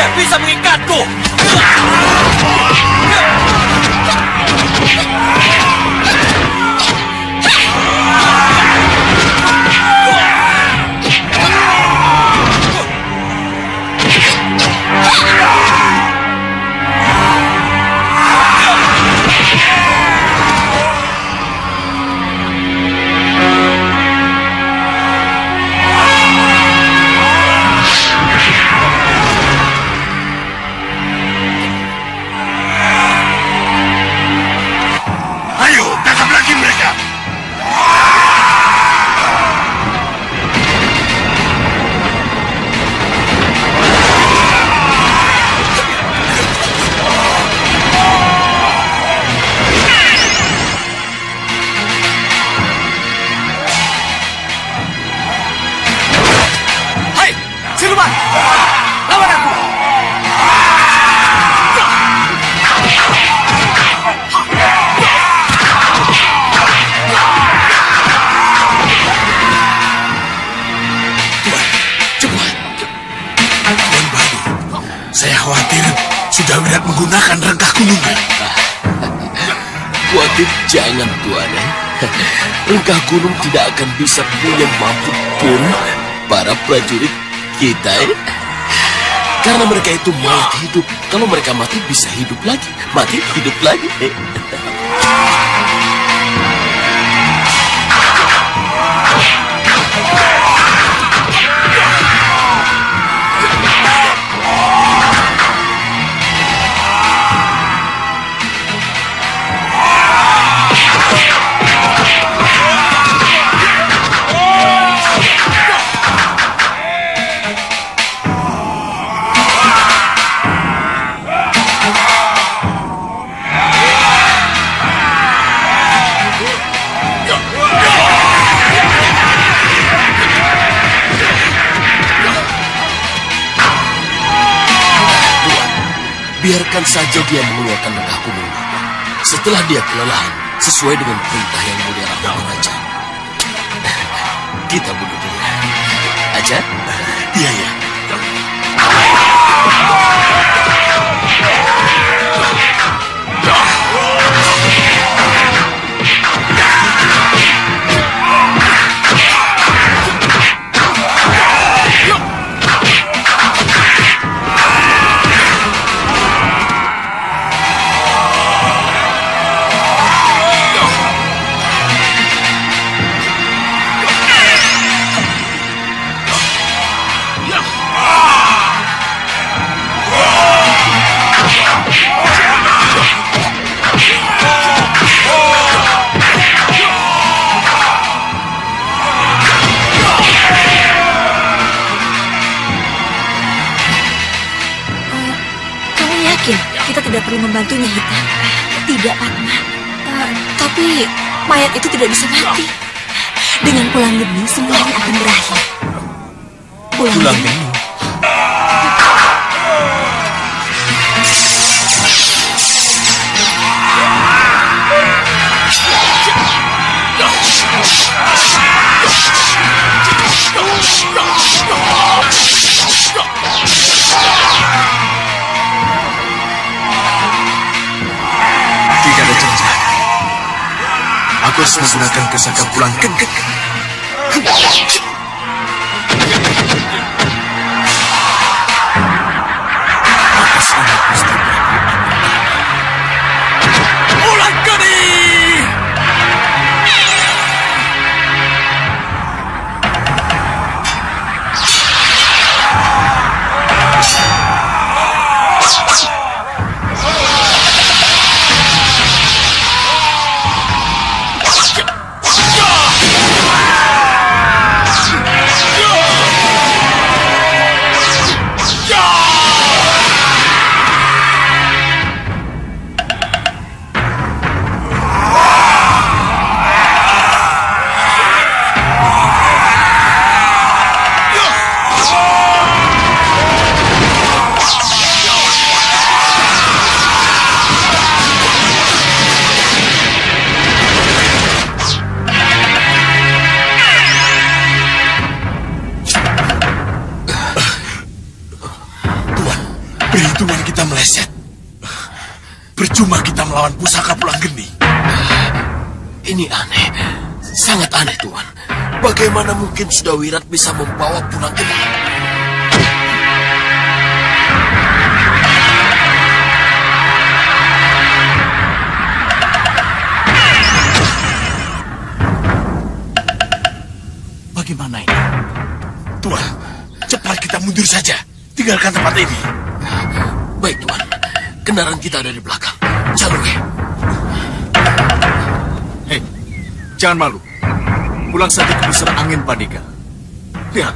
tidak bisa mengikatku. Tidak menggunakan rengkah gunungan. Khawatir jangan, Tuan. Rengkah gunung tidak akan bisa punya mampu pun para prajurit kita. Karena mereka itu mayat hidup. Kalau mereka mati bisa hidup lagi. Mati hidup lagi. Biarkan saja dia mengeluarkan rengkah gunung. Setelah dia kelelahan, sesuai dengan perintah yang mulia Rahman Raja, kita bunuh dia. Aja? Iya, ya. Kita tidak perlu membantunya, Hita. Tidak, Padma. Tapi mayat itu tidak bisa mati. Dengan pulang geni, semuanya akan berakhir. Pulang geni? Aku harus menggunakan kesaka pulang geni. Atas nama Gusti Prabu. Pulang geni! Perhitungan kita meleset. Percuma kita melawan pusaka pulang geni. Ini aneh. Sangat aneh, Tuan. Bagaimana mungkin Sudawirat bisa membawa pulang geni? Bagaimana ini? Tuan, cepat kita mundur saja. Tinggalkan tempat ini. Baik, Tuan. Kendaraan kita ada di belakang. Jalur. Hei, jangan malu. Pulang saja ke pusat angin Pandika. Lihat,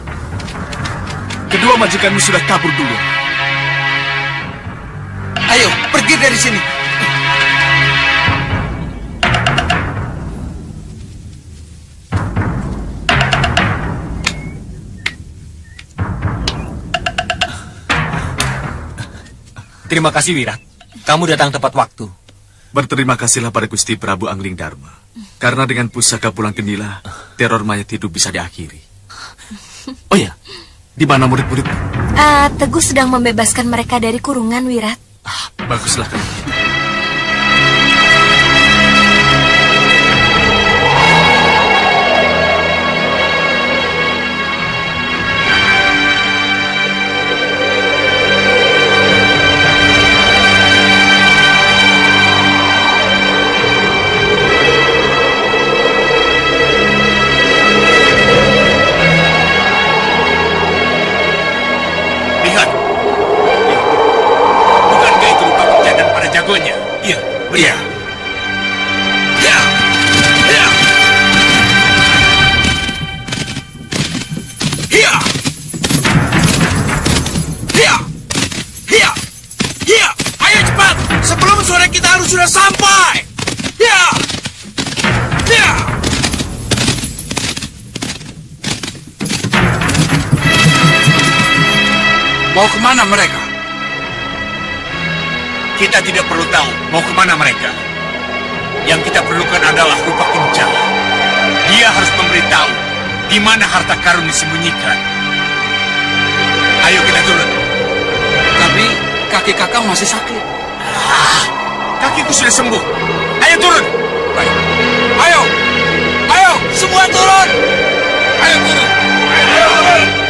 kedua majikanmu sudah kabur dulu. Ayo, pergi dari sini. Terima kasih, Wirat. Kamu datang tepat waktu. Berterima kasihlah pada Gusti Prabu Angling Dharma. Karena dengan pusaka pulang genilah, teror mayat hidup bisa diakhiri. Oh ya, di mana murid-muridmu? Teguh sedang membebaskan mereka dari kurungan, Wirat. Baguslah kalau begitu. Lihat. Bukankah itu rupa kejadian pada jagonya? Iya, benar. Ya. Ya. Ya. Ya. Ya. Ya. Ayo cepat, sebelum sore kita harus sudah sampai. Ya. Ya. Mau kemana mereka? Kita tidak perlu tahu mau kemana mereka. Yang kita perlukan adalah rupa kencang. Dia harus memberitahu di mana harta karun disembunyikan. Ayo kita turun. Tapi kaki kakak masih sakit. Kakiku sudah sembuh. Ayo turun. Baik. Ayo. Ayo, semua turun. Ayo turun. Ayo turun.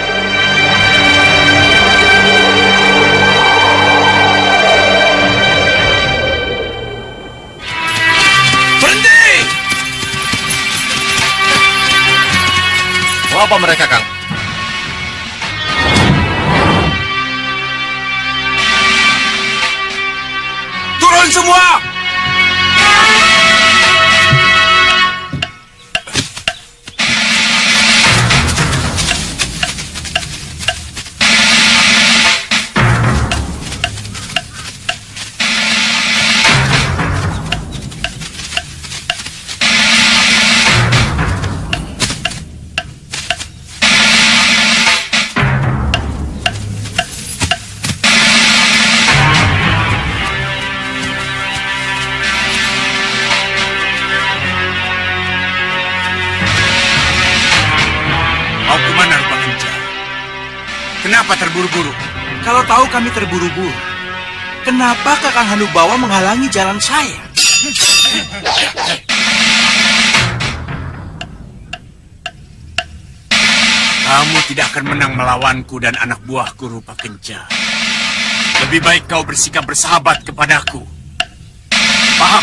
Mau apa mereka, Kang? Turun semua! Mau kemana rupa kencang? Kenapa terburu-buru? Kalau tahu kami terburu-buru, kenapa Kakang Hanubawa menghalangi jalan saya? Kamu tidak akan menang melawanku dan anak buahku rupa kencang. Lebih baik kau bersikap bersahabat kepadaku. Paham?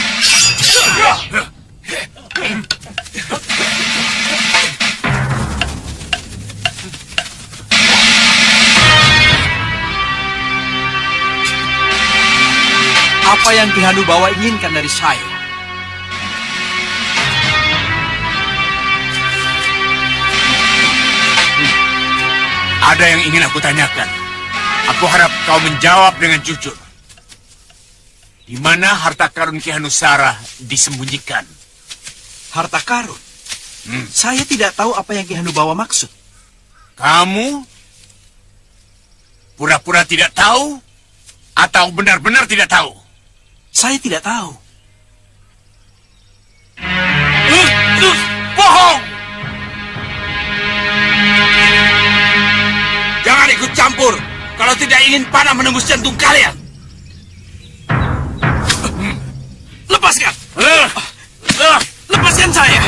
Apa yang Ki Hanubawa inginkan dari saya? Ada yang ingin aku tanyakan. Aku harap kau menjawab dengan jujur. Di mana harta karun Ki Hanusara disembunyikan? Harta karun? Saya tidak tahu apa yang Ki Hanubawa maksud. Kamu pura-pura tidak tahu atau benar-benar tidak tahu? Saya tidak tahu. Bohong! Jangan ikut campur kalau tidak ingin panah menembus jantung kalian. Lepaskan! Lepaskan saya!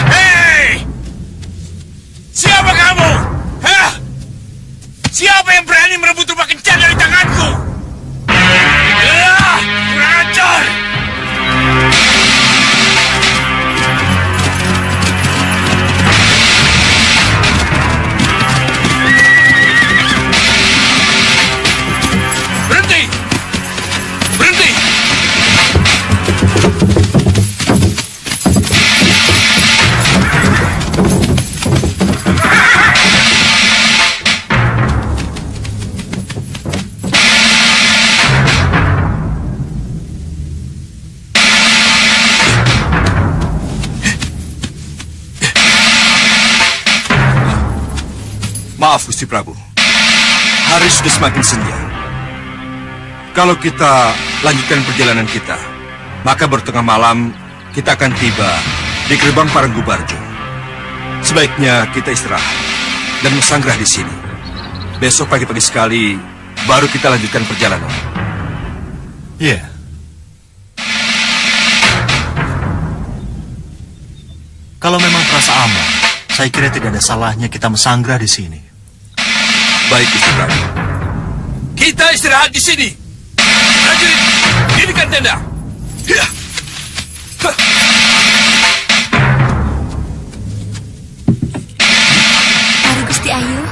Hei! Siapa kamu? Hah? Siapa yang berani merebut rumah kencan dari tanganku? Kurang ajar! Berhenti! Berhenti! Maaf, Gusti Prabu. Hari sudah semakin senja. Kalau kita lanjutkan perjalanan kita, maka bertengah malam kita akan tiba di gerbang Paranggubarjo. Sebaiknya kita istirahat dan bersanggah di sini. Besok pagi-pagi sekali baru kita lanjutkan perjalanan. Iya. Kalau memang terasa aman, saya kira tidak ada salahnya kita bersanggah di sini. Baik, Gusti Prabu. Kita istirahat di sini. Prajurit, dirikan tenda. Mari Gusti Ayu.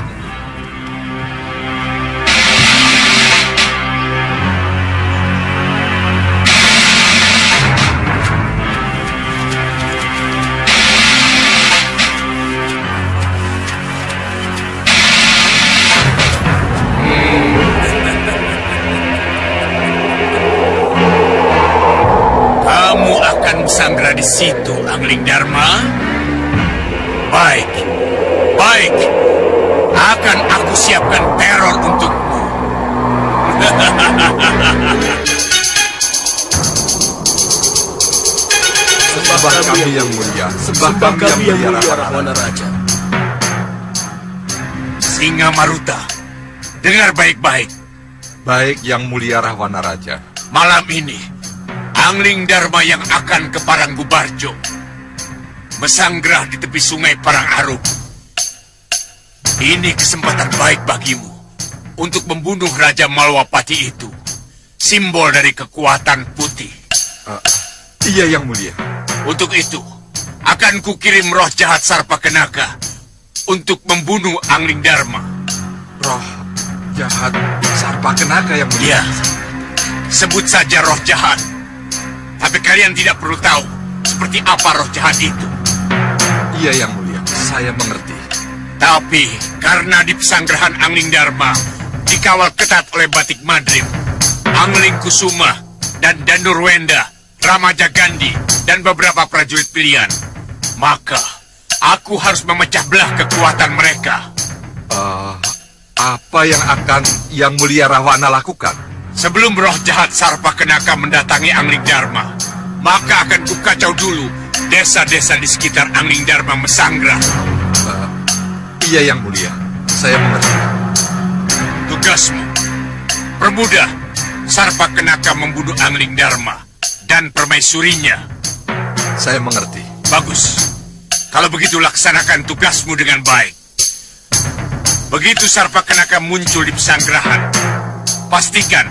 Kamu akan bersanggra di situ, Angling Dharma? Baik, baik. Akan aku siapkan teror untukmu. Sembah kami yang mulia. Sembah kami yang mulia, Rahwana Raja. Singa Maruta, dengar baik-baik. Baik, yang mulia Rahwana Raja. Malam ini, Angling Dharma yang akan ke Paranggubarjo bersanggrah di tepi sungai Parangarum. Ini kesempatan baik bagimu untuk membunuh Raja Malwapati itu, simbol dari kekuatan putih. Iya, yang mulia. Untuk itu, akan kukirim roh jahat Sarpakenaka untuk membunuh Angling Dharma. Roh jahat Sarpakenaka yang mulia. Ya, sebut saja roh jahat. Tapi kalian tidak perlu tahu seperti apa roh jahat itu. Iya, yang mulia. Saya mengerti. Tapi karena di pesanggrahan Angling Dharma dikawal ketat oleh Batik Madrim, Angling Kusuma, dan Danurwenda, Ramaja Gandhi, dan beberapa prajurit pilihan, maka aku harus memecah belah kekuatan mereka. Apa yang akan yang mulia Rahwana lakukan? Sebelum roh jahat Sarpakenaka mendatangi Angling Dharma, maka akan kukacau dulu desa-desa di sekitar Angling Dharma Mesangra. Iya, yang mulia. Saya mengerti. Tugasmu, permudah Sarpakenaka membunuh Angling Dharma dan permaisurinya. Saya mengerti. Bagus. Kalau begitu laksanakan tugasmu dengan baik. begitu Sarpakenaka muncul di pesanggerahan, pastikan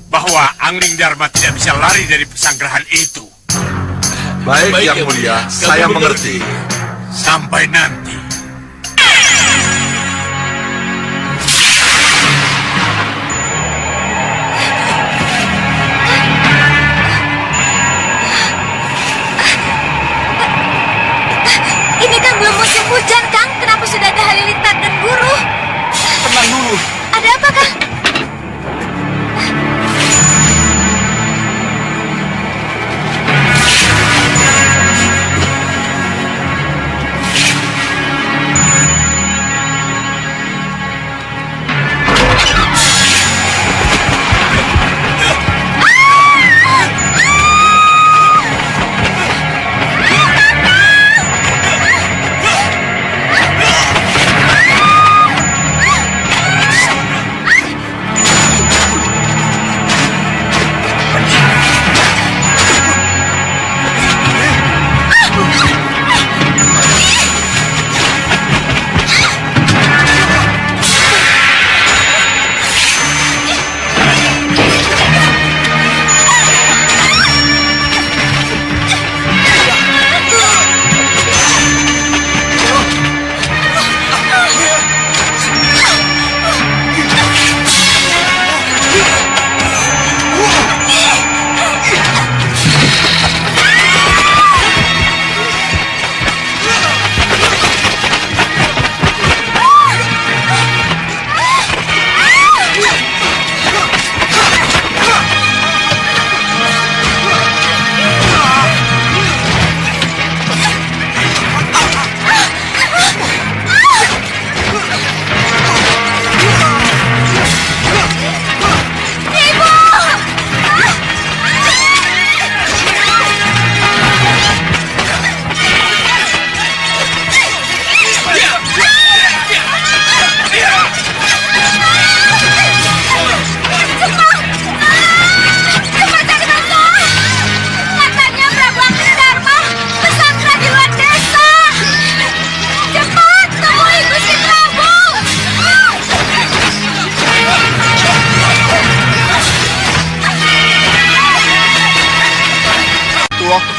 bahwa Angling Dharma tidak bisa lari dari pesanggerahan itu. Baik, Yang Mulia, saya mengerti. Sampai nanti. Ini kan belum musim hujan, Kang. Kenapa sudah ada halilintar dan guru? Tenang dulu. Ada apa, Kang?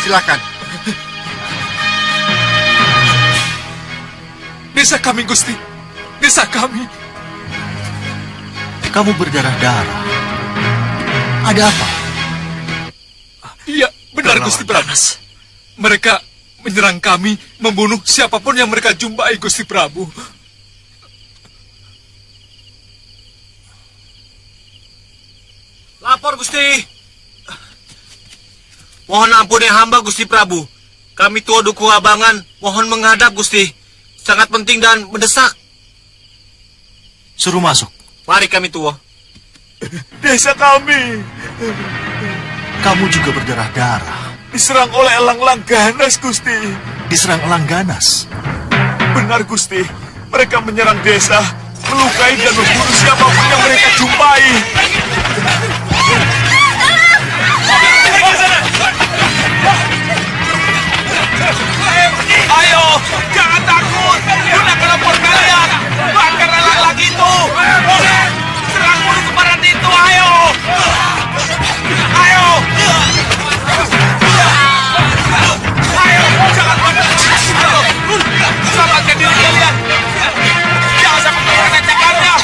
Silakan. Desa kami, Gusti. Desa kami. Kamu berdarah-darah. Ada apa? Iya, benar, Gusti Prabu. Mereka menyerang kami, membunuh siapapun yang mereka jumpai, Gusti Prabu. Lapor, Gusti. Mohon ampuni hamba, Gusti Prabu. Kami tua Duku Abangan mohon menghadap, Gusti. Sangat penting dan mendesak. Suruh masuk. Mari kami tua. Desa kami Kamu juga berdarah-darah. diserang oleh elang-elang ganas, Gusti. Diserang elang ganas. Benar, Gusti. Mereka menyerang desa, melukai dan membunuh siapapun yang mereka jumpai. Ayo, jangan takut. Gunakan opor kalian. Bakar elang-elang itu. Serang mulut ke barat itu, ayo. Ayo. Ayo, jangan bakar. Selamatkan diri kalian. Jangan sampai mereka mencegahannya.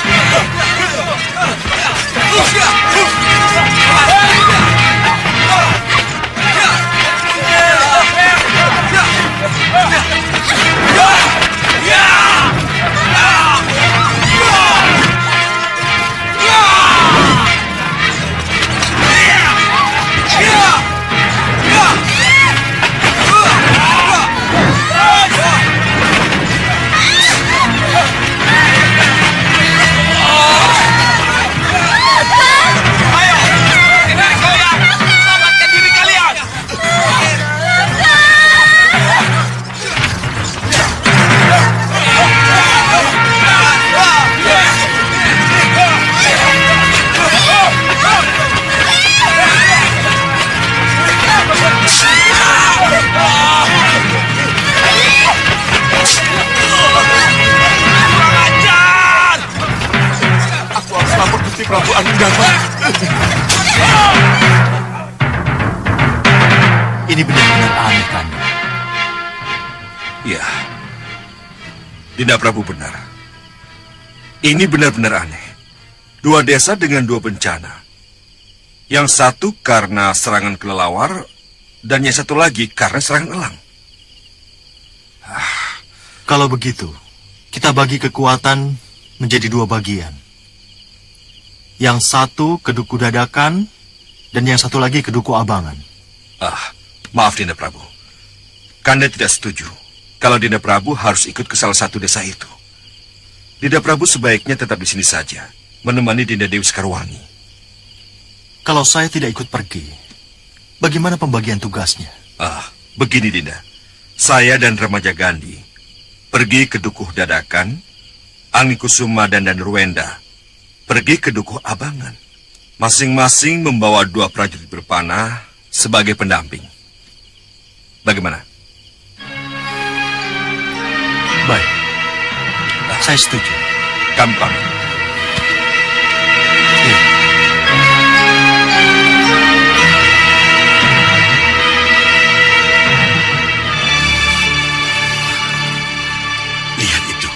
Ini benar-benar aneh, Kanda. Ya, Dinda Prabu benar. Ini benar-benar aneh. Dua desa dengan dua bencana. Yang satu karena serangan kelelawar, dan yang satu lagi karena serangan elang. Kalau begitu, kita bagi kekuatan menjadi dua bagian. Yang satu ke Duku Dadakan, dan yang satu lagi ke Duku Abangan. Maaf Dinda Prabu. Kanda tidak setuju kalau Dinda Prabu harus ikut ke salah satu desa itu. Dinda Prabu sebaiknya tetap di sini saja, menemani Dinda Dewi Sekarwangi. Kalau saya tidak ikut pergi, bagaimana pembagian tugasnya? Begini Dinda. Saya dan remaja Gandhi pergi ke Dukuh Dadakan, Anggikusuma dan Ruwenda pergi ke Dukuh Abangan. Masing-masing membawa 2 prajurit berpanah sebagai pendamping. Bagaimana? Baik, saya setuju. Kami pamit. Lihat itu.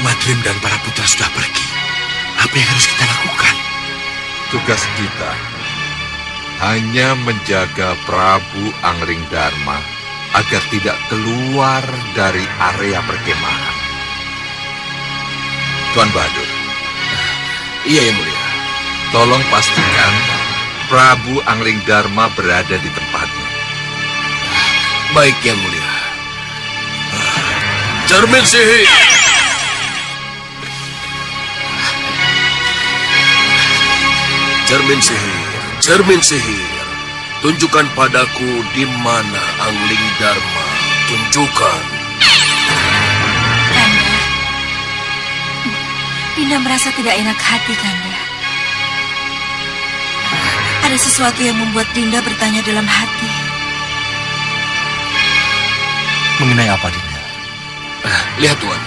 Madrim dan para putra sudah pergi. Apa yang harus kita lakukan? Tugas kita hanya menjaga Prabu Anglingdarma agar tidak keluar dari area perkemahan. Tuan Badur. Iya, Yang Mulia. Tolong pastikan Prabu Anglingdarma berada di tempatnya. Baik, Yang Mulia. Cermin sihir. Cermin sihir, cermin sihir. Tunjukkan padaku di mana Anglingdarma. Tunjukkan. Kanda, Dinda merasa tidak enak hati, Kanda. Ada sesuatu yang membuat Dinda bertanya dalam hati. Mengenai apa, Dinda? Lihat, Tuan.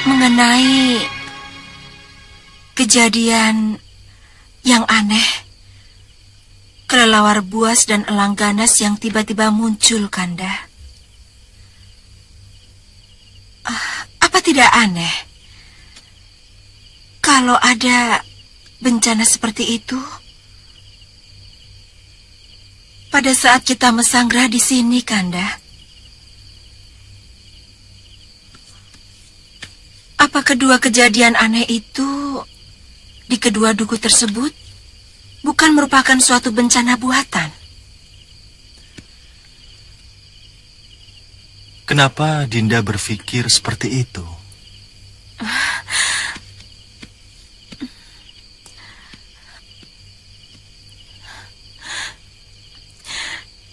Mengenai kejadian yang aneh, kelelawar buas dan elang ganas yang tiba-tiba muncul, Kanda. Apa tidak aneh kalau ada bencana seperti itu pada saat kita mesanggah di sini, Kanda? Apa kedua kejadian aneh itu di kedua duku tersebut bukan merupakan suatu bencana buatan? Kenapa Dinda berpikir seperti itu?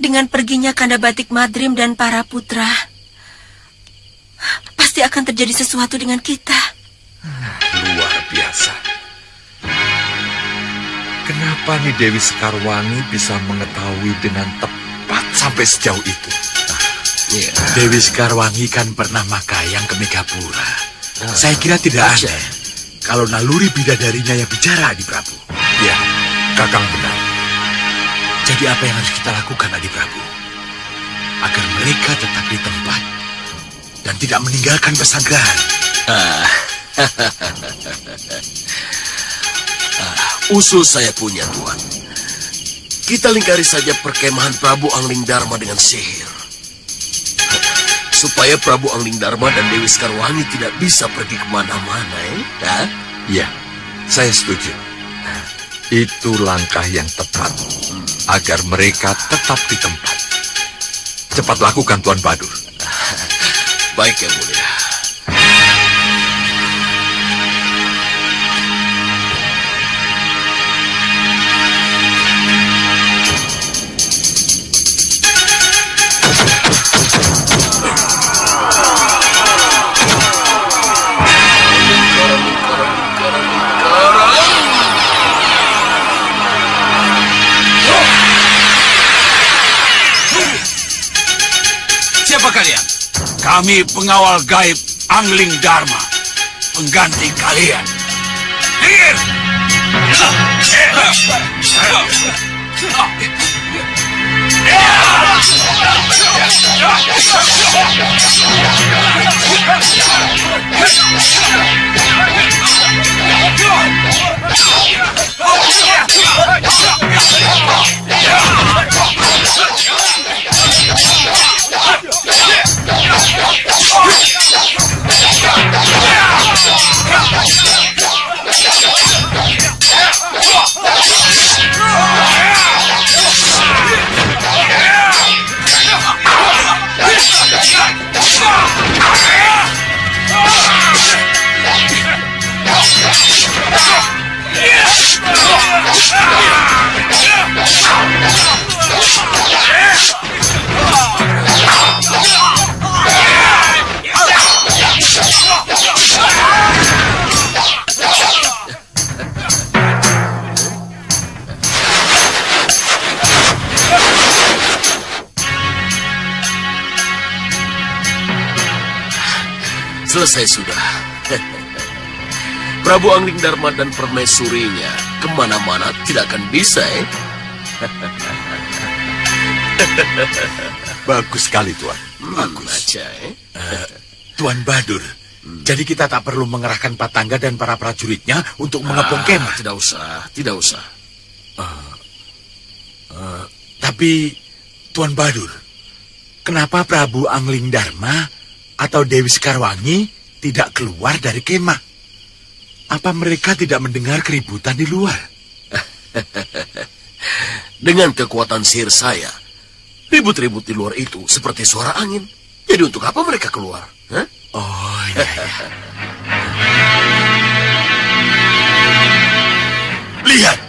Dengan perginya Kanda Batik Madrim dan para putra, pasti akan terjadi sesuatu dengan kita. Luar biasa. Kenapa nih Dewi Sekarwangi bisa mengetahui dengan tepat sampai sejauh itu? Dewi Sekarwangi kan pernah makayang ke Megapura. Saya kira tidak aneh kalau naluri bidadarinya yang bicara, Adi Prabu. Ya, Kakang benar. Jadi apa yang harus kita lakukan, Adi Prabu? Agar mereka tetap di tempat dan tidak meninggalkan pesanggrahan. Usul saya punya, Tuan. Kita lingkari saja perkemahan Prabu Anglingdarma dengan sihir. Supaya Prabu Anglingdarma dan Dewi Sekarwangi tidak bisa pergi kemana-mana, Ya, saya setuju. Itu langkah yang tepat agar mereka tetap di tempat. Cepat lakukan, Tuan Badur. Baik, Yang Mulia. Kami pengawal gaib Angling Dharma, pengganti kalian. Dengar! Selesai sudah. Prabu Angling Dharma dan permaisurinya kemana-mana tidak akan bisa, Bagus sekali, Tuan. Bagus. Tuan Badur, jadi kita tak perlu mengerahkan Patangga dan para prajuritnya untuk mengepung kemah. Tidak usah, tidak usah. Tapi, Tuan Badur, kenapa Prabu Angling Dharma atau Dewi Sekarwangi tidak keluar dari kemah? Apa mereka tidak mendengar keributan di luar? Dengan kekuatan sihir saya, ribut-ribut di luar itu seperti suara angin. Jadi untuk apa mereka keluar? Hah? Oh, iya. Lihat.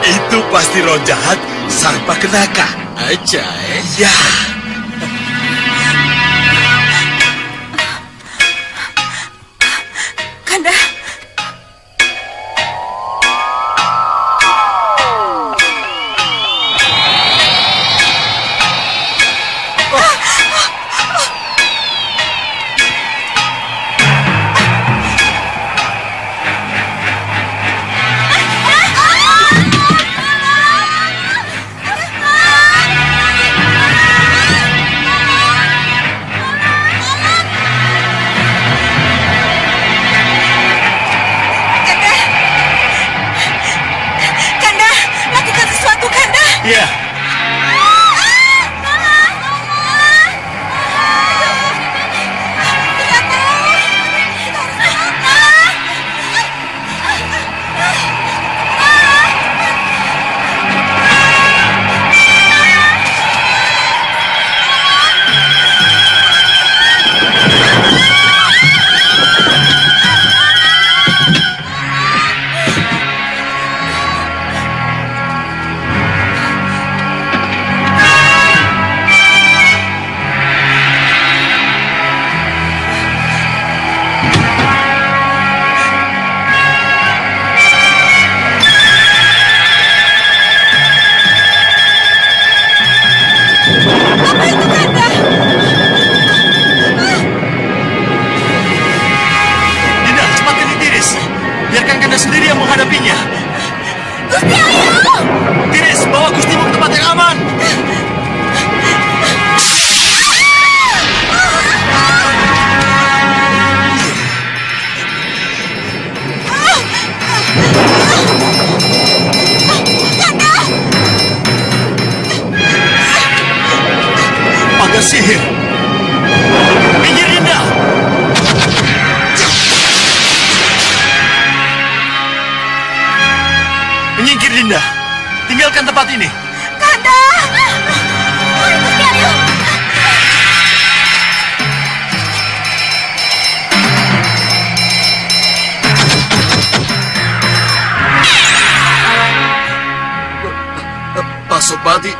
Itu pasti roh jahat Sarpakenaka. Aja, Ya. Kanda, Kanda, lakukan sesuatu, Kanda. Ya. Dinda, cepat ke Tiris. Biarkan Kanda sendiri yang menghadapinya. Gusti, ayo! Tiris, bawa Gustimu ke tempat yang aman. Pagar sihir. Minggir, Dinda. Menyingkir, Dinda. Tinggalkan tempat ini. Kanda! Gusti, ayo! Pasopati,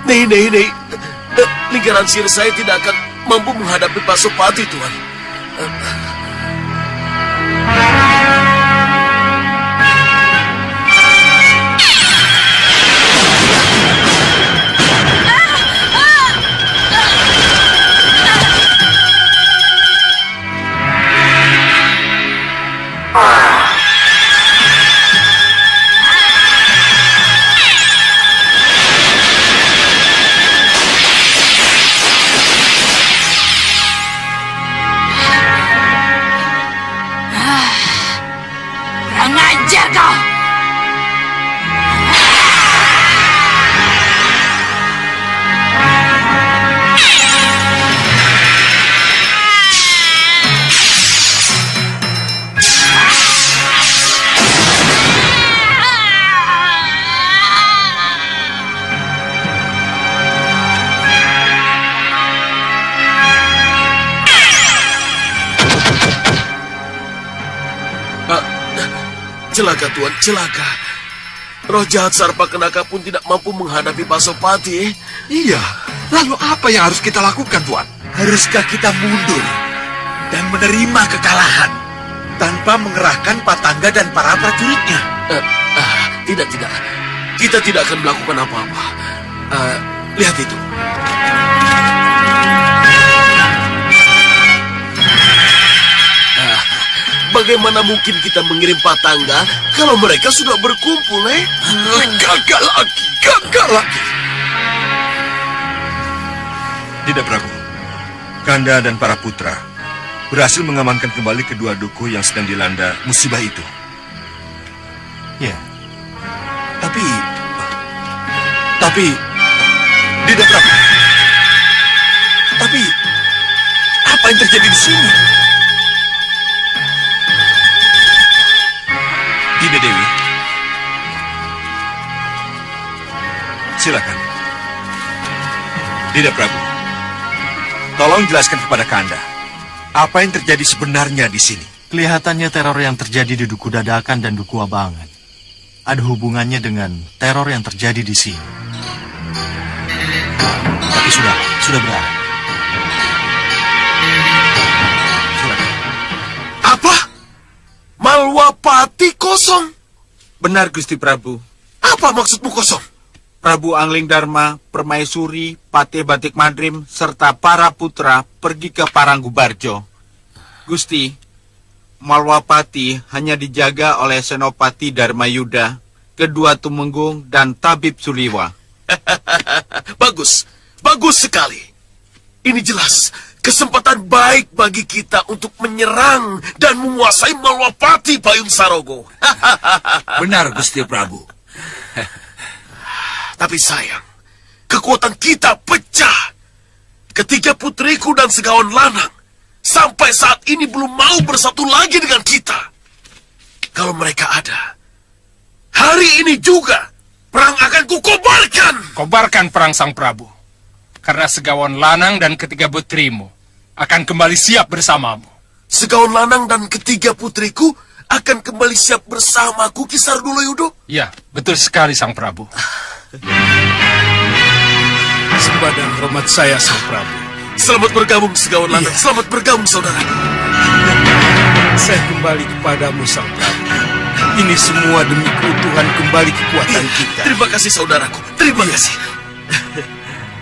Nei. Lingkaran sihir saya tidak akan mampu menghadapi Pasopati, Tuan. Celaka, Tuan, celaka. Roh jahat Sarpakenaka pun tidak mampu menghadapi Pasopati. Iya, lalu apa yang harus kita lakukan, Tuan? Haruskah kita mundur dan menerima kekalahan tanpa mengerahkan Patangga dan para prajuritnya? Tidak. Kita tidak akan melakukan apa-apa. Lihat itu. Bagaimana mungkin kita mengirim Patangga kalau mereka sudah berkumpul, Gagal lagi. Tidak, Prabu. Kanda dan para putra berhasil mengamankan kembali kedua duku yang sedang dilanda musibah itu. Ya, Tapi, tidak, Prabu. Tapi, apa yang terjadi di sini? Dinda Dewi, silakan. Dinda Prabu, tolong jelaskan kepada Kanda apa yang terjadi sebenarnya di sini. kelihatannya teror yang terjadi di Duku Dadakan dan Duku Abangan ada hubungannya dengan teror yang terjadi di sini. Tapi sudah berakhir. Apa? Malwapati kosong? Benar, Gusti Prabu. Apa maksudmu kosong? Prabu Angling Dharma, Permaisuri, Patih Batik Madrim, serta para putra pergi ke Paranggubarjo. Gusti, Malwapati hanya dijaga oleh Senopati Dharmayuda, kedua Tumenggung, dan Tabib Suliwa. Bagus sekali. Ini jelas kesempatan baik bagi kita untuk menyerang dan menguasai Malwapati Payung Sarogo. Benar, Gusti Prabu. Tapi sayang, kekuatan kita pecah. Ketiga putriku dan Segawan Lanang sampai saat ini belum mau bersatu lagi dengan kita. Kalau mereka ada, hari ini juga perang akan kukobarkan. Kobarkan perang Sang Prabu. Karena Segawan Lanang dan ketiga putrimu akan kembali siap bersamamu. Segawan Lanang dan ketiga putriku akan kembali siap bersamaku, Kisar Duloyudo? Ya, betul sekali Sang Prabu. Sembah dan hormat saya, Sang Prabu. Selamat bergabung, Segawan Lanang. Selamat bergabung, saudaraku. Saya kembali kepadamu, Sang Prabu. Ini semua demi keutuhan kembali kekuatan kita. Terima kasih, saudaraku. Terima kasih.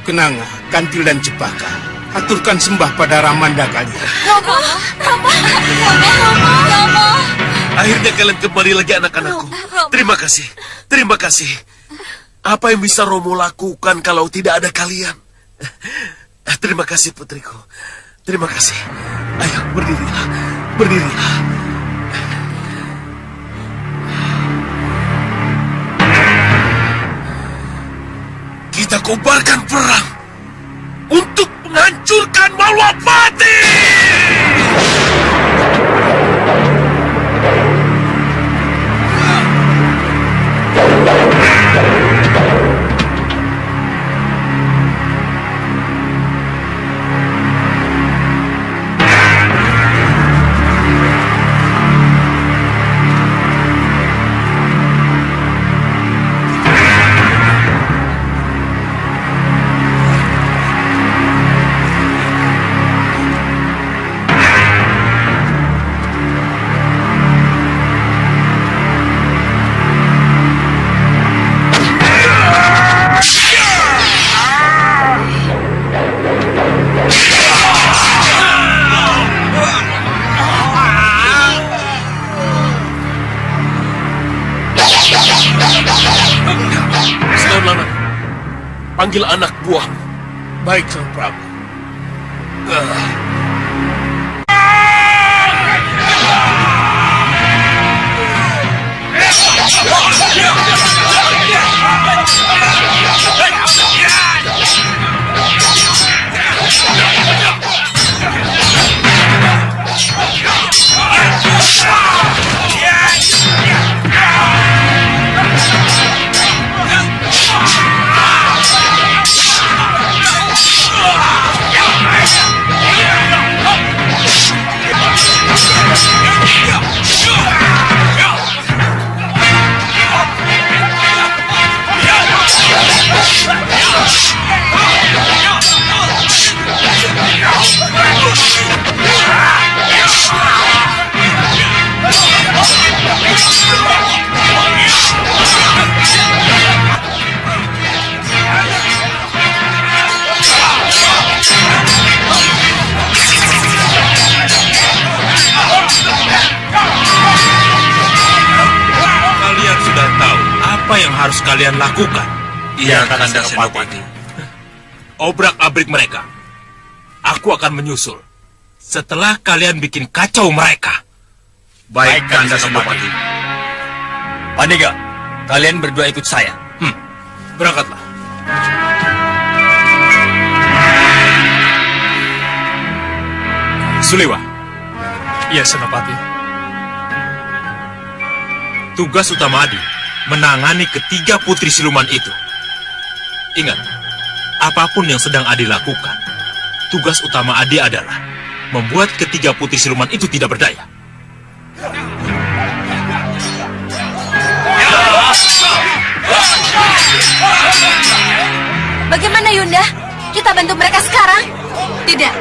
Kenanga, Kantil dan Cepaka, aturkan sembah pada Ramanda kalian. Rama. Akhirnya kalian kembali lagi, anak-anakku. Terima kasih. Terima kasih. Apa yang bisa Romo lakukan kalau tidak ada kalian? Terima kasih, putriku. Terima kasih. Ayo, berdirilah. Berdirilah. Kita kobarkan perang untuk menghancurkan Malwapati! Panggil anak buah. Baik, Sang Prabu. harus kalian lakukan? Iya, Kanda Senopati. Obrak-abrik mereka. Aku akan menyusul. Setelah kalian bikin kacau mereka. Baik, Kanda Senopati. Pandega, kalian berdua ikut saya. Berangkatlah. Suliwa. Iya, Senopati. Tugas utama Adi menangani ketiga putri siluman itu. Ingat, apapun yang sedang Adi lakukan, tugas utama Adi adalah membuat ketiga putri siluman itu tidak berdaya. Bagaimana Yunda? Kita bantu mereka sekarang? Tidak.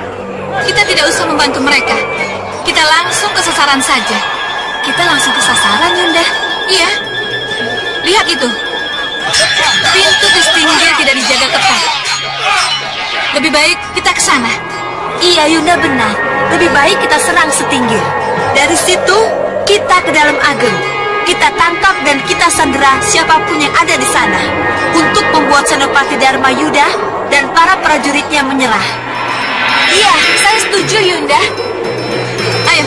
Kita tidak usah membantu mereka. Kita langsung ke sasaran saja. Kita langsung ke sasaran, Yunda. Iya. Lihat itu. Pintu Kestinggir tidak dijaga ketat. Lebih baik kita ke sana. Iya, Yunda benar. Lebih baik kita serang Setinggir. Dari situ, kita ke dalam Ageng. Kita tangkap dan kita sandera siapapun yang ada di sana untuk membuat Senopati Dharma Yuda dan para prajuritnya menyerah. Iya, saya setuju, Yunda. Ayo.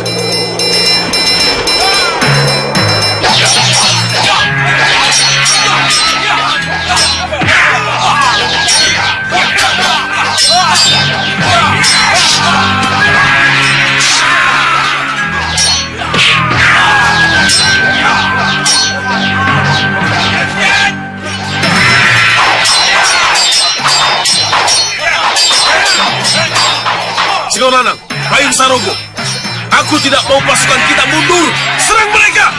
Singonanang, Payung Sarogo. Aku tidak mau pasukan kita mundur. Serang mereka!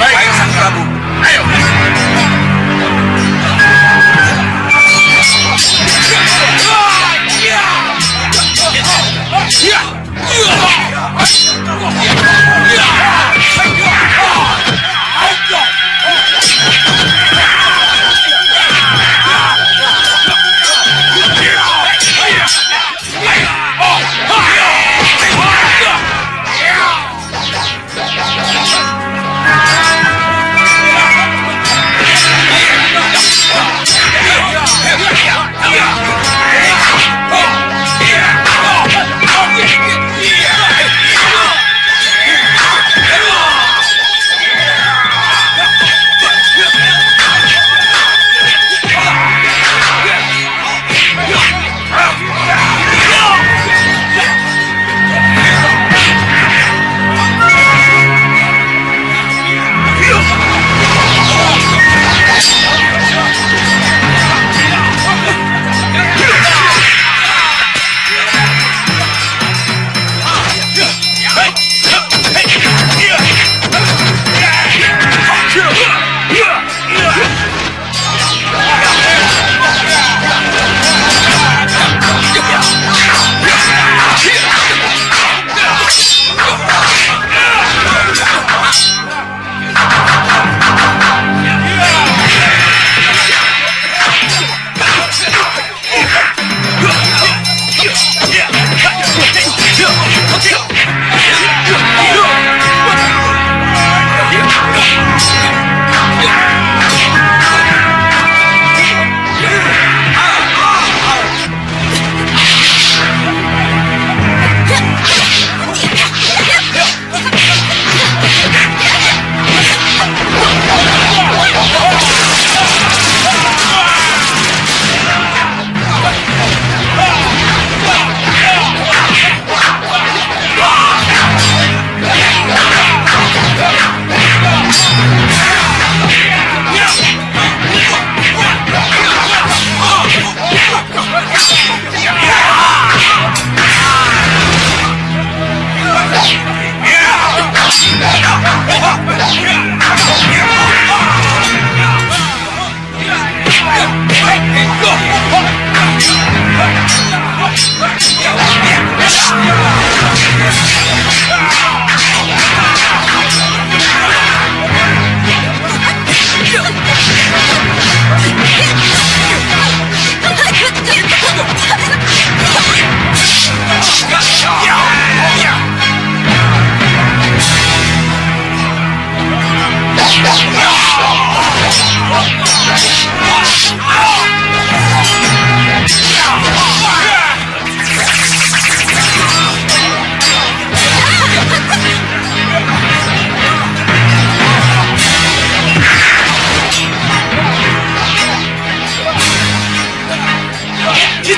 Baik, Sang Prabu. Ayo.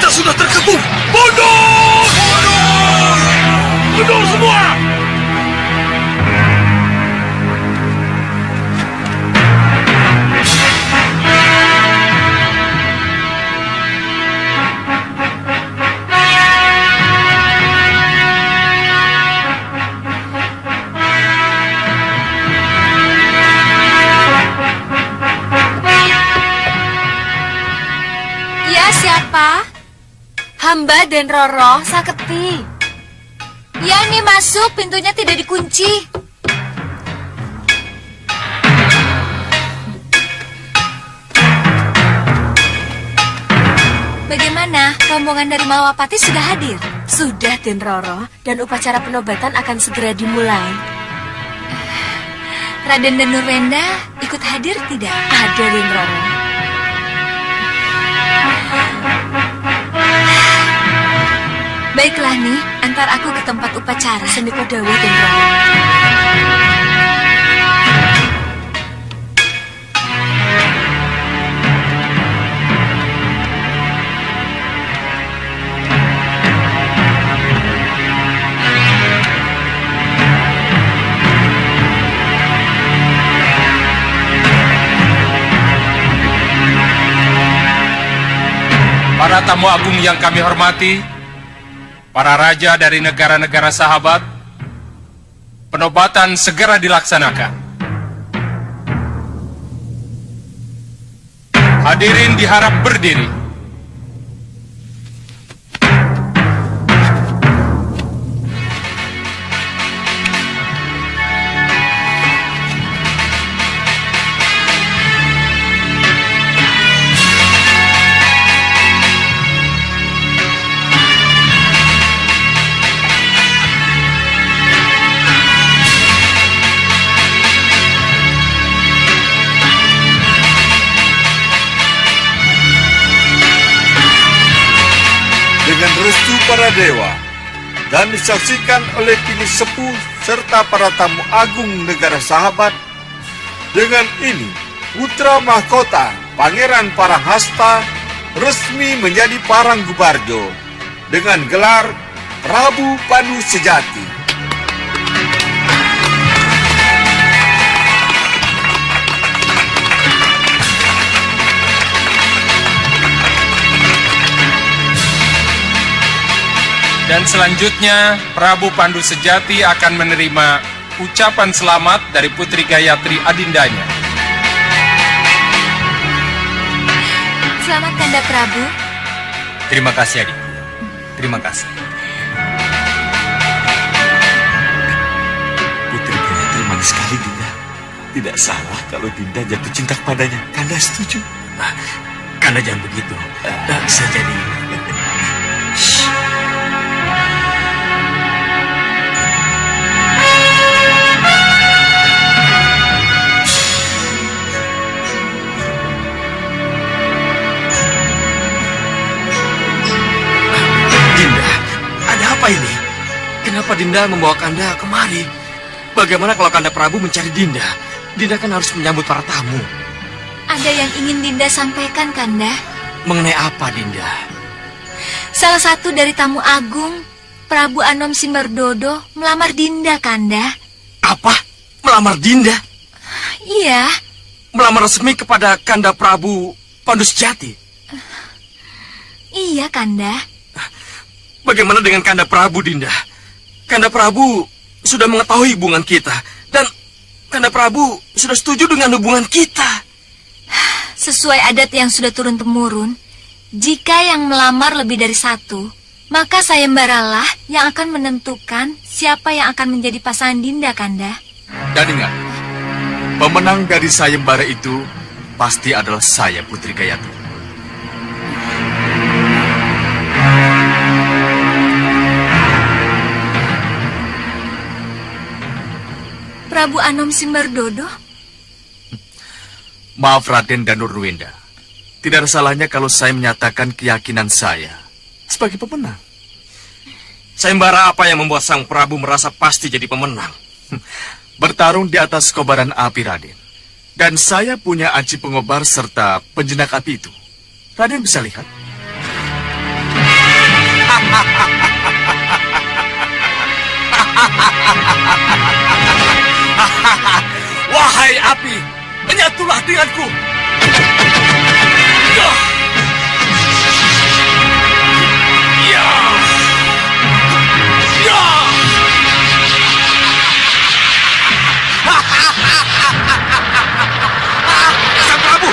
Kita sudah terkepung. Mundur! Mundur semua! Ya, siapa? Hamba dan Roro Saketi. Ya, ini masuk, pintunya tidak dikunci. Bagaimana? Rombongan dari Malwapati sudah hadir? Sudah, Den Roro, dan upacara penobatan akan segera dimulai. Raden dan Nurwenda ikut hadir tidak? Ada, Den Roro. Baiklah nih, antar aku ke tempat upacara. Sendiko Dawa, Den Roro. Para tamu agung yang kami hormati, para raja dari negara-negara sahabat, penobatan segera dilaksanakan. Hadirin diharap berdiri. Dengan restu para dewa dan disaksikan oleh pini sepuh serta para tamu agung negara sahabat, dengan ini putra mahkota Pangeran Parahasta resmi menjadi Paranggubarjo dengan gelar Prabu Pandu Sejati. Dan selanjutnya, Prabu Pandu Sejati akan menerima ucapan selamat dari Putri Gayatri adindanya. Selamat, Kanda Prabu. Terima kasih, adik. Terima kasih. Putri Gayatri manis sekali, Dinda. Tidak salah kalau Dinda jatuh cinta kepadanya. Kanda setuju. Kanda jangan begitu. Saya jadi... Apa ini? Kenapa Dinda membawa Kanda kemari? Bagaimana kalau Kanda Prabu mencari Dinda? Dinda kan harus menyambut para tamu. Ada yang ingin Dinda sampaikan, Kanda? Mengenai apa, Dinda? Salah satu dari tamu agung, Prabu Anom Simberdodo, melamar Dinda, Kanda. Apa? Melamar Dinda? Iya. Melamar resmi kepada Kanda Prabu Pandu Sejati? Iya, Kanda. Bagaimana dengan Kanda Prabu, Dinda? Kanda Prabu sudah mengetahui hubungan kita. Dan Kanda Prabu sudah setuju dengan hubungan kita. Sesuai adat yang sudah turun-temurun, jika yang melamar lebih dari satu, maka sayembaralah yang akan menentukan siapa yang akan menjadi pasangan Dinda, Kanda. Dan ingat, pemenang dari sayembara itu pasti adalah saya, Putri Gayatri. Prabu Anom Simberdodo? Maaf, Raden dan Nurwenda. Tidak ada salahnya kalau saya menyatakan keyakinan saya sebagai pemenang. Sayembara apa yang membuat sang Prabu merasa pasti jadi pemenang? Bertarung di atas kobaran api, Raden. Dan saya punya aji pengobar serta penjinak api itu. Raden bisa lihat. Hai api, menyatulah denganku. Ya. Ya. Ya. Sang Prabu.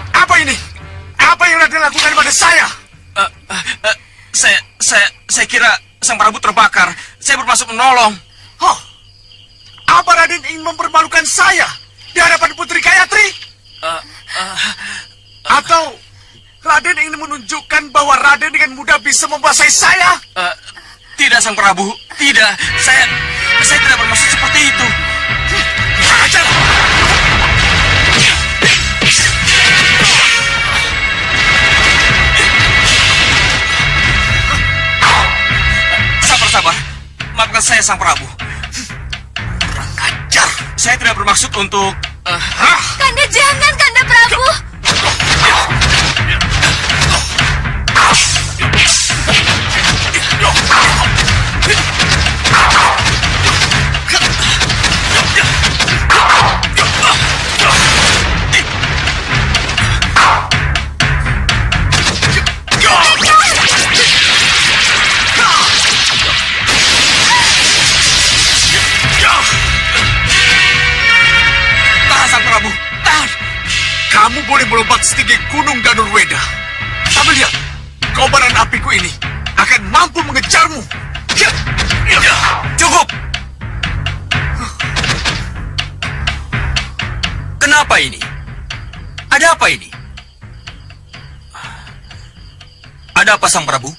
Apa ini? Apa yang Raden lakukan pada saya? Saya kira Sang Prabu terbakar. Saya bermaksud menolong. Hah? Apa Raden ingin mempermalukan saya di hadapan Putri Gayatri? Atau Raden ingin menunjukkan bahwa Raden dengan mudah bisa menguasai saya? Tidak, Sang Prabu. Tidak. Saya tidak bermaksud seperti itu. Ajar! Sabar. Maafkan saya, Sang Prabu. Kurang ajar. Saya tidak bermaksud untuk... Kanda jangan, Kanda Prabu. Kamu boleh melompat setinggi gunung Danurweda. Tapi lihat, kobaran apiku ini akan mampu mengejarmu. Cukup! Kenapa ini? Ada apa ini? Ada apa, Sang Prabu?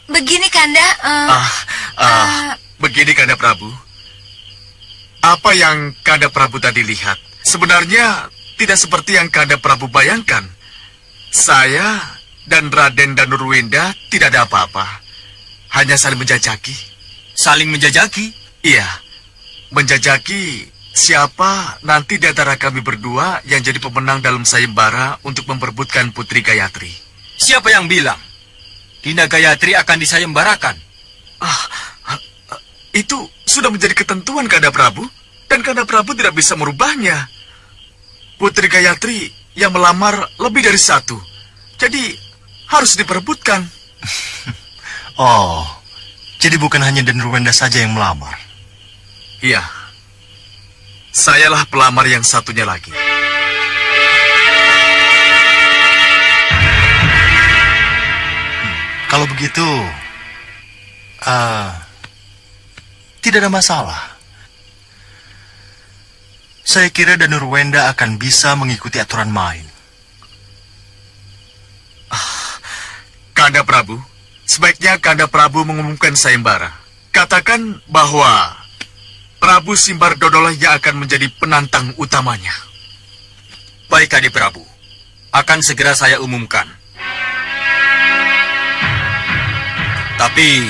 Begini, Kanda. Begini, Kanda Prabu. Apa yang Kanda Prabu tadi lihat sebenarnya tidak seperti yang Kanda Prabu bayangkan. Saya dan Raden Danurwenda tidak ada apa-apa. Hanya saling menjajaki. Saling menjajaki? Iya. Menjajaki siapa nanti di antara kami berdua yang jadi pemenang dalam sayembara untuk memperebutkan Putri Gayatri. Siapa yang bilang Dinda Gayatri akan disayembarakan? Itu sudah menjadi ketentuan Kanda Prabu, dan Kanda Prabu tidak bisa merubahnya. Putri Gayatri yang melamar lebih dari satu, jadi harus diperebutkan. Oh, jadi bukan hanya Danurwenda saja yang melamar. Iya, sayalah pelamar yang satunya lagi. Kalau begitu, tidak ada masalah. Saya kira Danurwenda akan bisa mengikuti aturan main. Kanda Prabu, sebaiknya Kanda Prabu mengumumkan sayembara. Katakan bahwa Prabu Simbardodolo yang akan menjadi penantang utamanya. Baik, Kadi Prabu. Akan segera saya umumkan. Tapi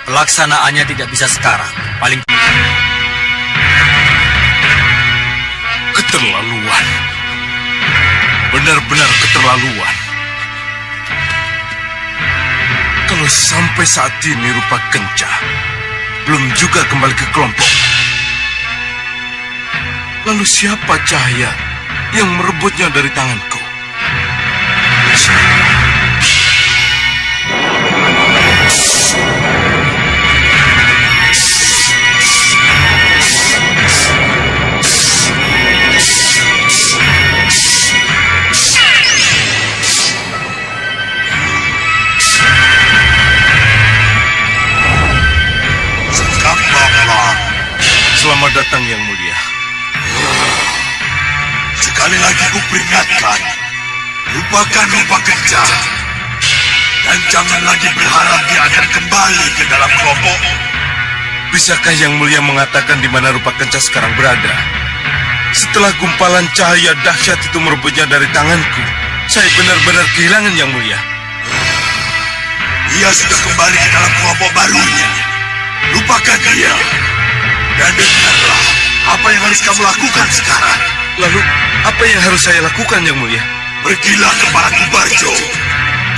pelaksanaannya tidak bisa sekarang. Paling keterlaluan. Benar-benar keterlaluan. Kalau sampai saat ini Rupa Kenca belum juga kembali ke kelompok, lalu siapa Cahaya yang merebutnya dari tanganku? Selamat datang yang mulia. Sekali lagi ku peringatkan, lupakan Rupa Kenca dan jangan lagi berharap dia akan kembali ke dalam kelompok. Bisakah yang mulia mengatakan di mana Rupa Kenca sekarang berada? Setelah gumpalan cahaya dahsyat itu merebutnya dari tanganku, saya benar-benar kehilangan yang mulia. Dia sudah kembali ke dalam kelompok barunya. Lupakan dia. Dan dengarlah apa yang harus kamu lakukan sekarang. Lalu, apa yang harus saya lakukan, Yang Mulia? Pergilah ke Parangkubarjo.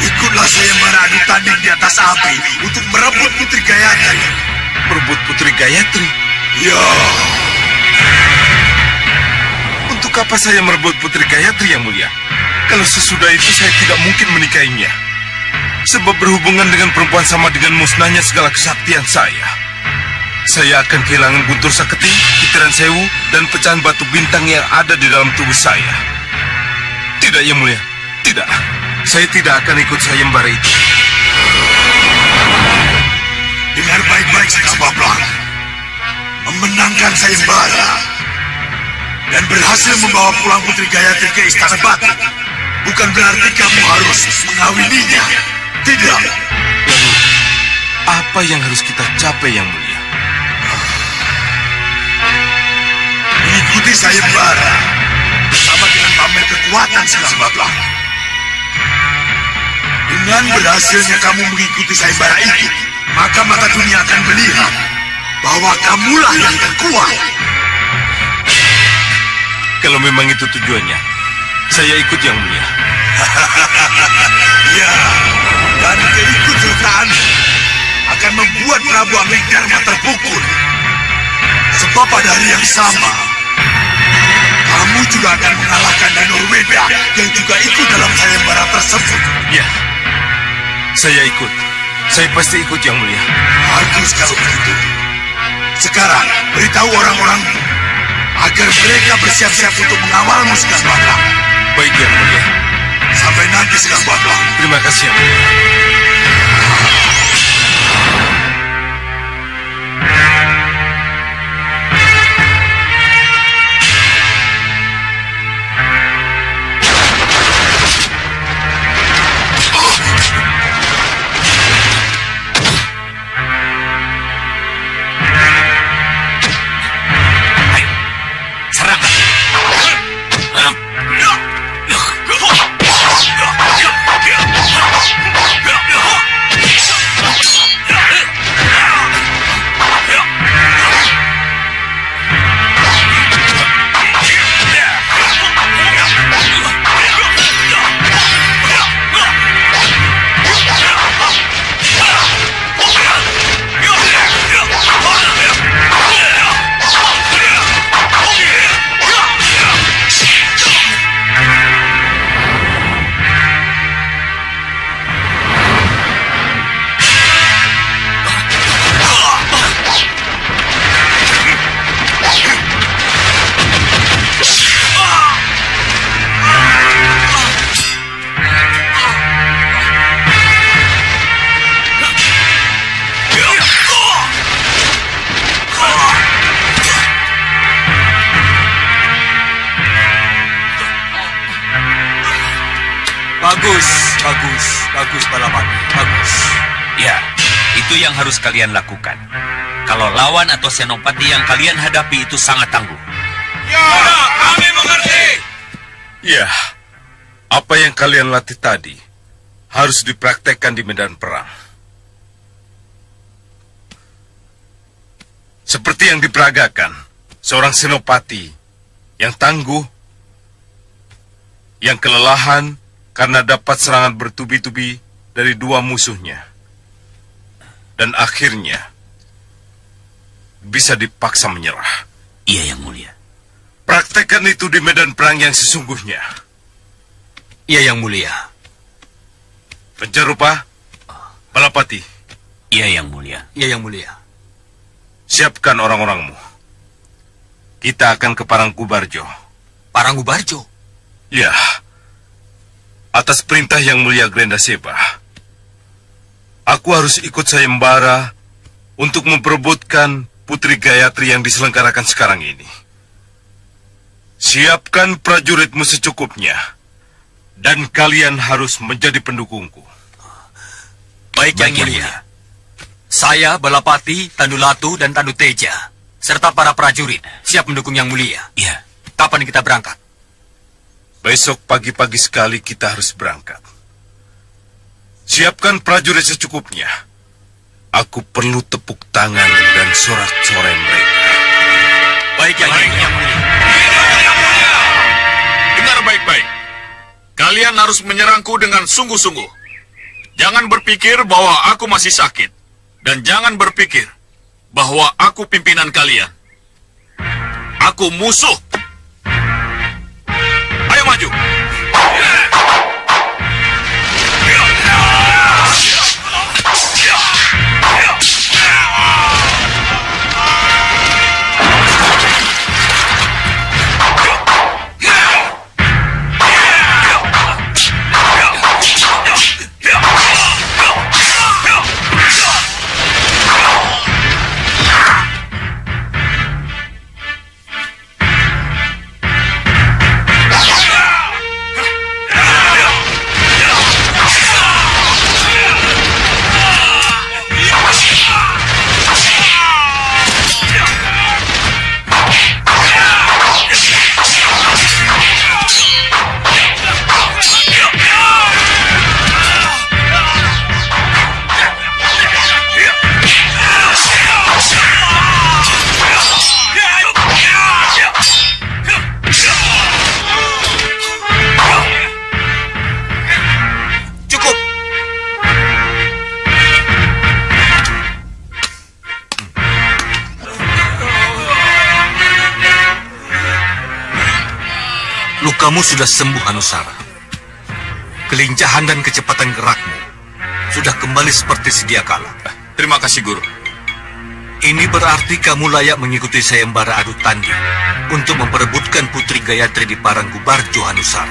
Ikutlah sayembara adu tanding di atas api untuk merebut Putri Gayatri. Merebut Putri Gayatri? Ya. Untuk apa saya merebut Putri Gayatri, Yang Mulia? Kalau sesudah itu saya tidak mungkin menikahinya. Sebab berhubungan dengan perempuan sama dengan musnahnya segala kesaktian saya. Saya akan kehilangan guntur saketi, kitiran sewu, dan pecahan batu bintang yang ada di dalam tubuh saya. Tidak, Yang Mulia. Tidak. Saya tidak akan ikut sayembara itu. Dengar baik-baik, Sekabablang. Memenangkan sayembara dan berhasil membawa pulang Putri Gayatri ke Istana Batu bukan berarti kamu harus mengawininya. Tidak. Lalu, apa yang harus kita capai, Yang Mulia? Mengikuti sayembara bersama dengan pamer kekuatan Sekabablang. Dengan berhasilnya kamu mengikuti sayembara itu, maka mata dunia akan melihat bahwa kamulah yang terkuat. Kalau memang itu tujuannya, saya ikut, Yang Mulia. Ya, dan keikutsertaan akan membuat Prabu Anglingdarma terpukul. Sebab pada hari yang sama, kamu juga akan mengalahkan Danur Weda yang juga ikut dalam sayembara tersebut. Ya, saya ikut. Saya pasti ikut, Yang Mulia. Bagus kalau begitu. Sekarang, beritahu orang-orang agar mereka bersiap-siap untuk mengawalmu, Sekabablang. Baik, Yang Mulia. Sampai nanti, Sekabablang. Terima kasih, Yang Mulia. Bagus, Balapati. Bagus. Ya, itu yang harus kalian lakukan. Kalau lawan atau senopati yang kalian hadapi itu sangat tangguh. Ya, kami mengerti. Ya, apa yang kalian latih tadi harus dipraktekkan di medan perang. Seperti yang diperagakan, seorang senopati yang tangguh, yang kelelahan karena dapat serangan bertubi-tubi dari dua musuhnya. Dan akhirnya bisa dipaksa menyerah. Iya, Yang Mulia. Praktekkan itu di medan perang yang sesungguhnya. Iya, Yang Mulia. Penjarupa, Balapati. Iya, Yang Mulia. Iya, Yang Mulia. Siapkan orang-orangmu. Kita akan ke Parangkubarjo. Parangkubarjo? Ya. Atas perintah Yang Mulia Grenda Seba, aku harus ikut sayembara untuk memperebutkan Putri Gayatri yang diselenggarakan sekarang ini. Siapkan prajuritmu secukupnya, dan kalian harus menjadi pendukungku. Baik, Yang Mulia. Saya, Balapati, Tandulatu, dan Tandu Teja, serta para prajurit siap mendukung Yang Mulia. Iya. Kapan kita berangkat? Besok pagi-pagi sekali kita harus berangkat. Siapkan prajurit secukupnya. Aku perlu tepuk tangan dan sorak-sorai mereka. Baik, Yang Mulia. Dengar baik-baik. Kalian harus menyerangku dengan sungguh-sungguh. Jangan berpikir bahwa aku masih sakit. Dan jangan berpikir bahwa aku pimpinan kalian. Aku musuh. Ayo maju. Lukamu sudah sembuh, Hanusara. Kelincahan dan kecepatan gerakmu sudah kembali seperti sedia kala. Terima kasih, Guru. Ini berarti kamu layak mengikuti sayembara adu tanding untuk memperebutkan Putri Gayatri di Paranggubarjo, Hanusara.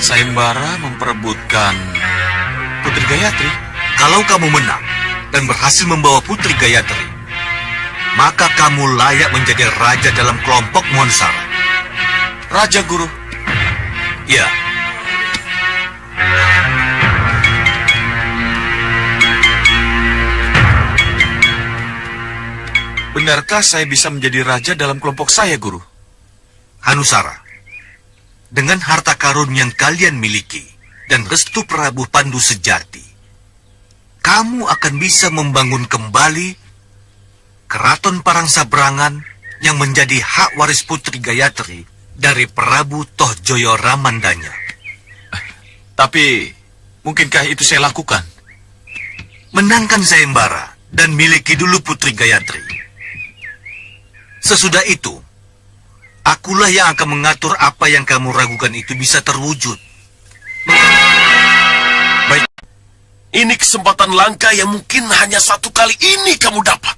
Sayembara memperebutkan Putri Gayatri? Kalau kamu menang dan berhasil membawa Putri Gayatri, maka kamu layak menjadi raja dalam kelompok Hanusara. Raja, Guru? Ya. Benarkah saya bisa menjadi raja dalam kelompok saya, Guru? Hanusara, dengan harta karun yang kalian miliki dan restu Prabu Pandu Sejati, kamu akan bisa membangun kembali Keraton Parangsabrangan yang menjadi hak waris Putri Gayatri dari Prabu Tohjoyo Ramandanya. Tapi, mungkinkah itu saya lakukan? Menangkan sayembara dan miliki dulu Putri Gayatri. Sesudah itu, akulah yang akan mengatur apa yang kamu ragukan itu bisa terwujud. Baik, ini kesempatan langka yang mungkin hanya satu kali ini kamu dapat.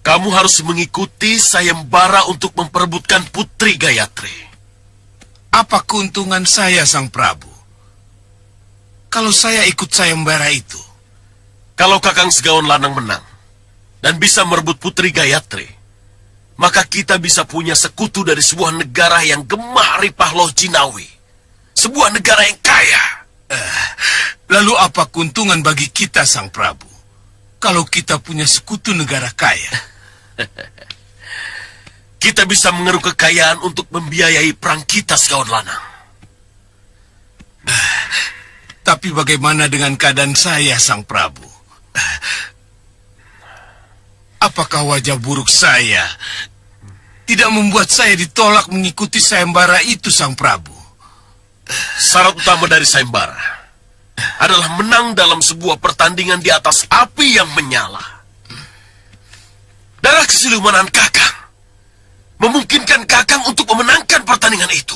Kamu harus mengikuti sayembara untuk memperebutkan Putri Gayatri. Apa keuntungan saya, Sang Prabu? Kalau saya ikut sayembara itu? Kalau Kakang Segawan Lanang menang dan bisa merebut Putri Gayatri, maka kita bisa punya sekutu dari sebuah negara yang gemah ripah loh Jinawi. Sebuah negara yang kaya. Lalu apa keuntungan bagi kita, Sang Prabu, kalau kita punya sekutu negara kaya? Kita bisa mengeruk kekayaan untuk membiayai perang kita, Segawan Lanang. Tapi bagaimana dengan keadaan saya, Sang Prabu? Apakah wajah buruk saya tidak membuat saya ditolak mengikuti sayembara itu, Sang Prabu? Syarat utama dari sayembara adalah menang dalam sebuah pertandingan di atas api yang menyala. Darah kesilumanan Kakang memungkinkan Kakang untuk memenangkan pertandingan itu.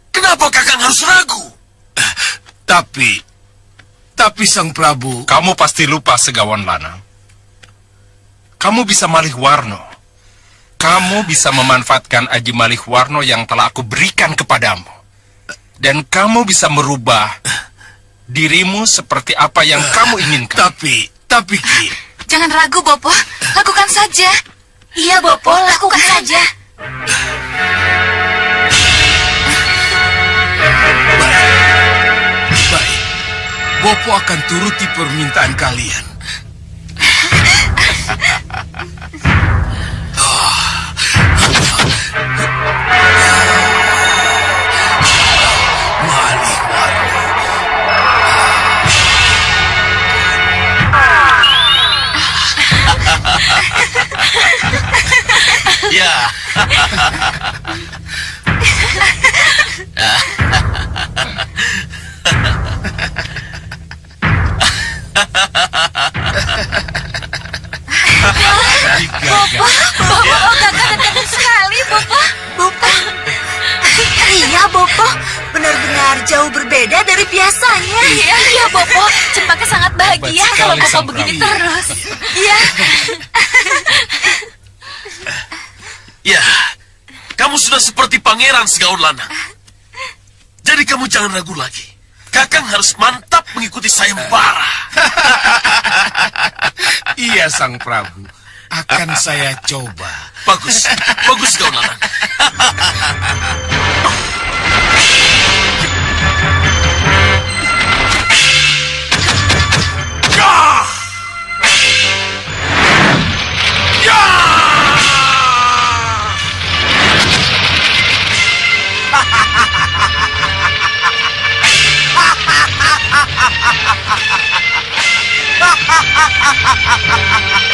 Kenapa Kakang harus ragu? Tapi Sang Prabu... Kamu pasti lupa, Segawan Lanang. Kamu bisa malih warno. Kamu bisa memanfaatkan aji malih warno yang telah aku berikan kepadamu. Dan kamu bisa merubah dirimu seperti apa yang kamu inginkan. Tapi Ki... Jangan ragu, Bopo. Lakukan saja. Iya, Bopo. Lakukan saja. Baik. Bopo akan turuti permintaan kalian. Malih warna. Bopo gagah dan gagah sekali, Bopo. Bopo. Iya, Bopo. Benar-benar jauh berbeda dari biasanya. Iya, Bopo. Cempaka sangat bahagia kalau Bopo begini terus. Iya. Ya, kamu sudah seperti pangeran Segaun Lanang. Jadi kamu jangan ragu lagi. Kakang harus mantap mengikuti sayembara. Iya, Sang Prabu. Akan saya coba. Bagus, bagus Segaun Lanang. Ha ha ha ha ha ha ha ha ha!